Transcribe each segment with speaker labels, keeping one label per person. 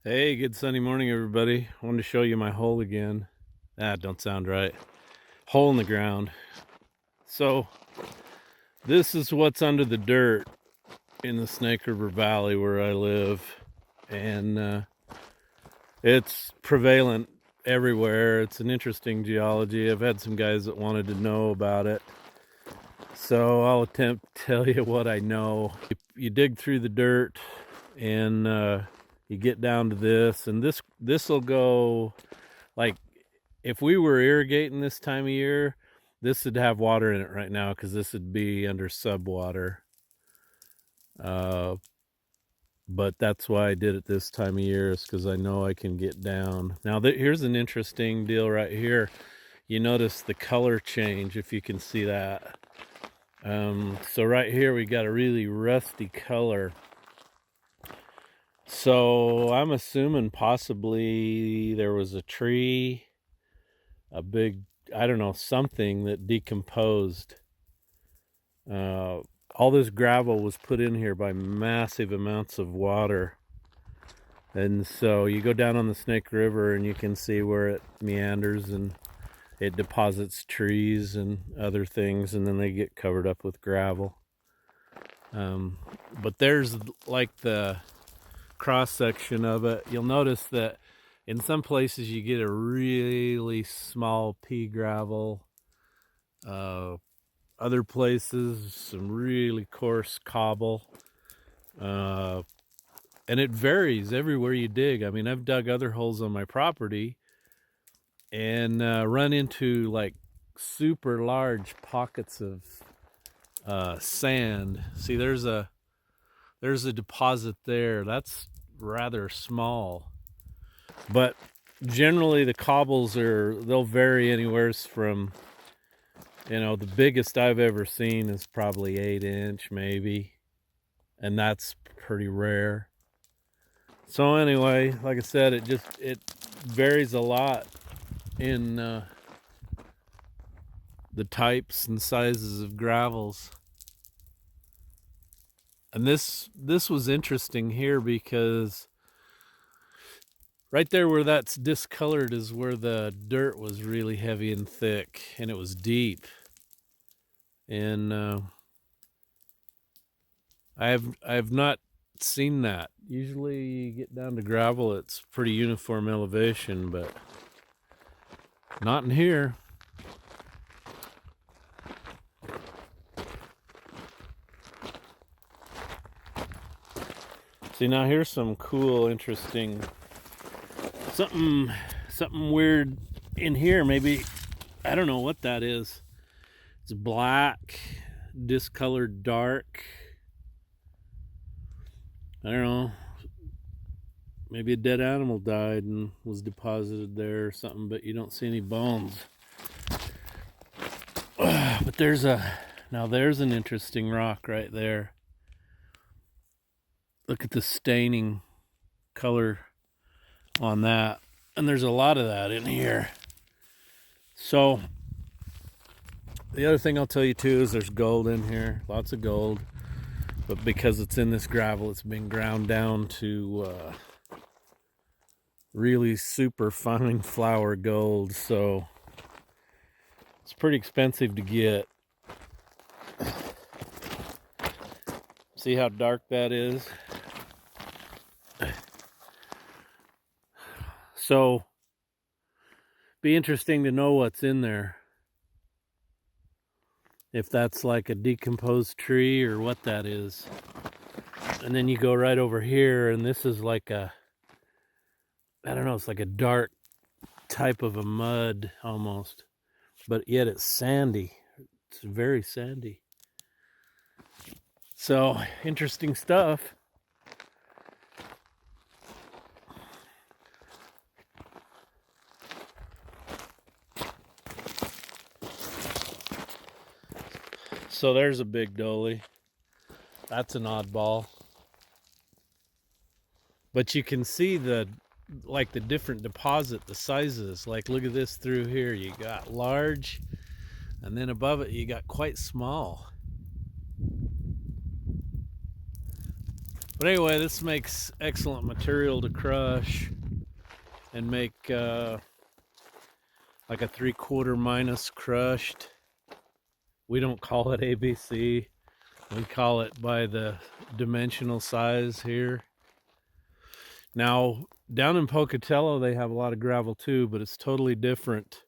Speaker 1: Hey, good Sunday morning, everybody. I wanted to show you my hole again. That don't sound right. Hole in the ground. So this is what's under the dirt in the Snake River Valley where I live, and it's prevalent everywhere. It's an interesting geology. I've had some guys that wanted to know about it, so I'll attempt to tell you what I know. You dig through the dirt and you get down to this, and this will go, like, if we were irrigating this time of year, this would have water in it right now because this would be under subwater. but that's why I did it this time of year, is because I know I can get down. Now here's an interesting deal right here. You notice the color change, if you can see that. So right here we got a really rusty color. So I'm assuming possibly there was a tree, a big, I don't know, something that decomposed. All this gravel was put in here by massive amounts of water. And so you go down on the Snake River and you can see where it meanders and it deposits trees and other things, and then they get covered up with gravel. But there's like the cross section of it. You'll notice that in some places you get a really small pea gravel. Other places, some really coarse cobble. And it varies everywhere you dig. I mean, I've dug other holes on my property and run into like super large pockets of sand. See, there's a deposit there. That's rather small. But generally the cobbles they'll vary anywhere from, you know, the biggest I've ever seen is probably 8-inch maybe. And that's pretty rare. So anyway, like I said, it varies a lot in the types and sizes of gravels. And this was interesting here because right there where that's discolored is where the dirt was really heavy and thick, and it was deep. And I've not seen that. Usually you get down to gravel, it's pretty uniform elevation, but not in here. See, now here's some cool, interesting, something weird in here. Maybe, I don't know what that is. It's black, discolored dark. I don't know. Maybe a dead animal died and was deposited there or something, but you don't see any bones. But there's an interesting rock right there. Look at the staining color on that. And there's a lot of that in here. So the other thing I'll tell you too is there's gold in here, lots of gold. But because it's in this gravel, it's been ground down to really super fine flour gold. So it's pretty expensive to get. See how dark that is? So be interesting to know what's in there. If that's like a decomposed tree or what that is. And then you go right over here and this is like a, I don't know, it's like a dark type of a mud almost. But yet it's sandy. It's very sandy. So, interesting stuff. So there's a big dolly. That's an oddball. But you can see the different deposit, the sizes. Like look at this through here. You got large, and then above it you got quite small. But anyway, this makes excellent material to crush and make like a 3/4 minus crushed. We don't call it ABC. We call it by the dimensional size here. Now, down in Pocatello, they have a lot of gravel too, but it's totally different.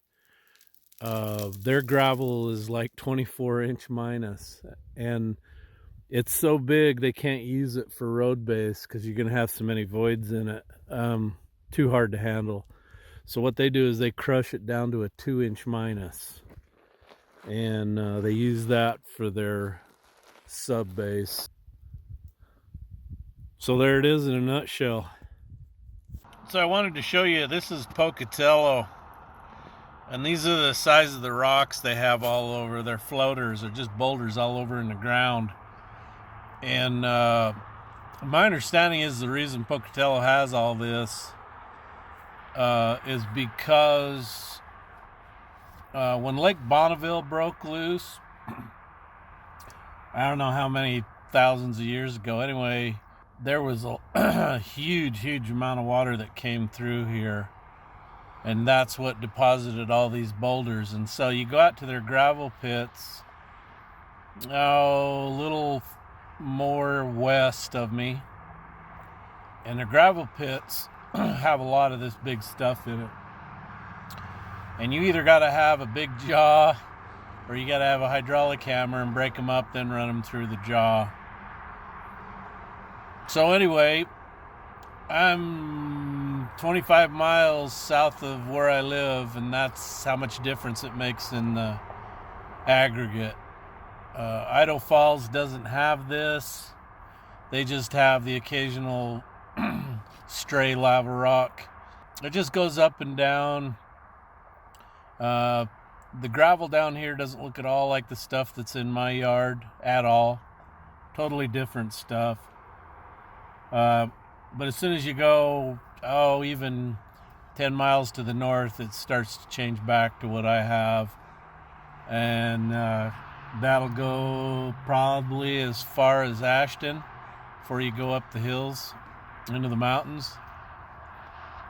Speaker 1: Their gravel is like 24-inch minus, and it's so big they can't use it for road base because you're going to have so many voids in it. Too hard to handle. So what they do is they crush it down to a 2-inch minus, and they use that for their sub base. So there it is in a nutshell. So I wanted to show you, this is Pocatello. And these are the size of the rocks they have all over. They're floaters, they're just boulders all over in the ground. And my understanding is the reason Pocatello has all this is because when Lake Bonneville broke loose, I don't know how many thousands of years ago, anyway, there was a huge amount of water that came through here, and that's what deposited all these boulders. And so you go out to their gravel pits, a little more west of me, and their gravel pits have a lot of this big stuff in it. And you either got to have a big jaw, or you got to have a hydraulic hammer and break them up, then run them through the jaw. So anyway, I'm 25 miles south of where I live, and that's how much difference it makes in the aggregate. Idaho Falls doesn't have this. They just have the occasional stray lava rock. It just goes up and down. The gravel down here doesn't look at all like the stuff that's in my yard at all. Totally different stuff. But as soon as you go, even 10 miles to the north, it starts to change back to what I have. And that'll go probably as far as Ashton before you go up the hills into the mountains.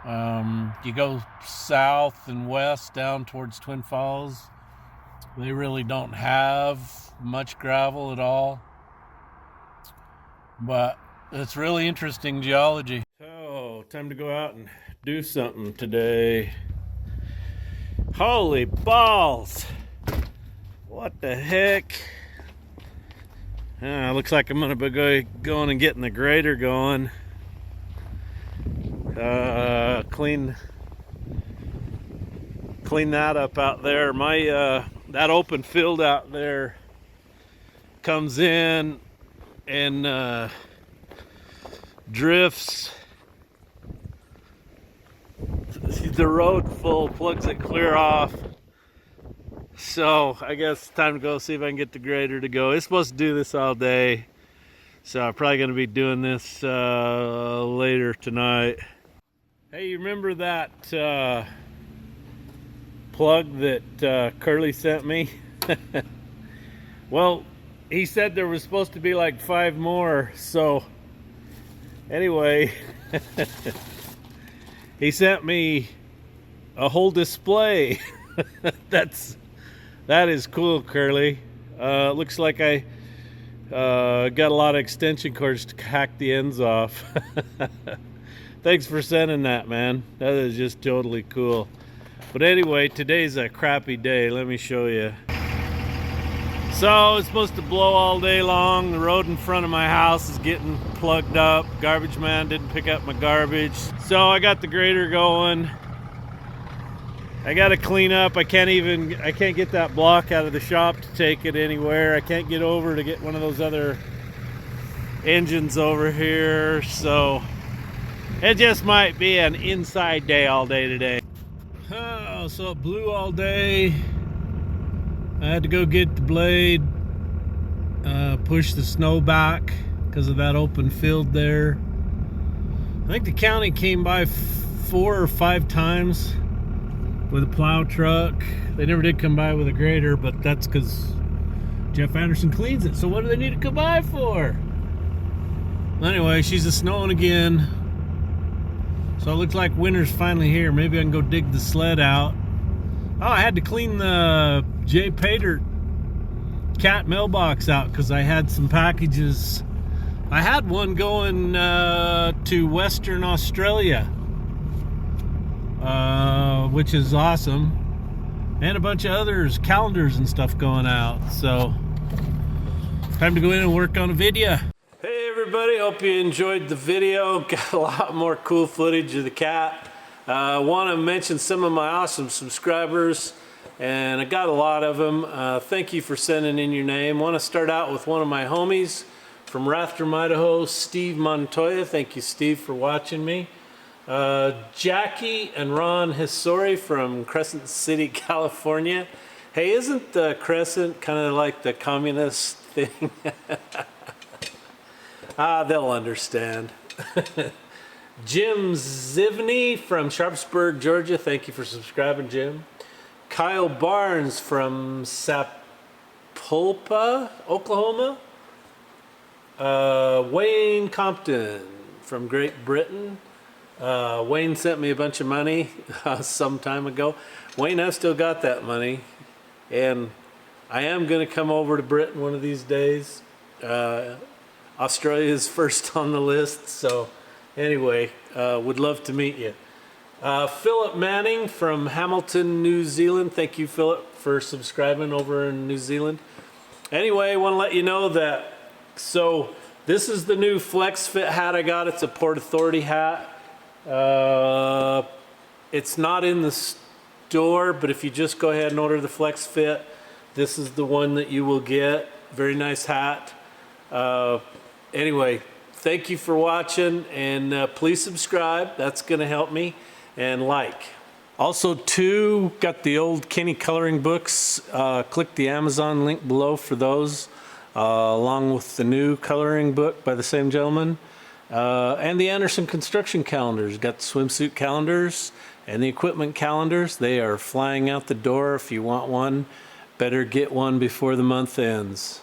Speaker 1: You go south and west down towards Twin Falls, they really don't have much gravel at all. But it's really interesting geology. So, time to go out and do something today. Holy balls! What the heck? Looks like I'm gonna be going and getting the grader going. Clean that up out there. My that open field out there comes in and drifts the road full, plugs it clear off. So I guess it's time to go see if I can get the grader to go. It's supposed to do this all day, so I'm probably going to be doing this later tonight. Hey, you remember that plug that Curly sent me? Well, he said there was supposed to be like 5 more, so anyway, he sent me a whole display. That is cool, Curly. Looks like I got a lot of extension cords to hack the ends off. Thanks for sending that, man. That is just totally cool. But anyway, today's a crappy day. Let me show you. So it's supposed to blow all day long. The road in front of my house is getting plugged up. Garbage man didn't pick up my garbage. So I got the grader going. I gotta clean up. I can't get that block out of the shop to take it anywhere. I can't get over to get one of those other engines over here. So it just might be an inside day all day today. Oh, so it blew all day. I had to go get the blade, push the snow back because of that open field there. I think the county came by 4 or 5 times with a plow truck. They never did come by with a grader, but that's because Jeff Anderson cleans it. So what do they need to come by for? Anyway, she's a snowing again. So it looks like winter's finally here. Maybe I can go dig the sled out. Oh, I had to clean the Jpaydirt cat mailbox out because I had some packages. I had one going to Western Australia, which is awesome, and a bunch of others, calendars and stuff going out. So time to go in and work on a video. Hey everybody, hope you enjoyed the video. Got a lot more cool footage of the cat. I want to mention some of my awesome subscribers, and I got a lot of them. Thank you for sending in your name. Want to start out with one of my homies From Rathdrum, Idaho, Steve Montoya. Thank you, Steve, for watching me. Jackie and Ron Hisori from Crescent City, California. Hey, isn't the Crescent kind of like the communist thing? They'll understand. Jim Zivney from Sharpsburg, Georgia. Thank you for subscribing, Jim. Kyle Barnes from Sapulpa, Oklahoma. Wayne Compton from Great Britain. Wayne sent me a bunch of money some time ago. Wayne, I've still got that money, and I am going to come over to Britain one of these days. Australia is first on the list, so anyway, would love to meet you. Philip Manning from Hamilton, New Zealand. Thank you, Philip, for subscribing over in New Zealand. Anyway, I want to let you know that, so this is the new Flex Fit hat I got. It's a Port Authority hat. It's not in the store, but if you just go ahead and order the Flex Fit, this is the one that you will get. Very nice hat. Anyway, thank you for watching, and please subscribe. That's going to help me, and like. Also, too, got the old Kenny coloring books. Click the Amazon link below for those, along with the new coloring book by the same gentleman. And the Anderson construction calendars. Got the swimsuit calendars and the equipment calendars. They are flying out the door. If you want one, better get one before the month ends.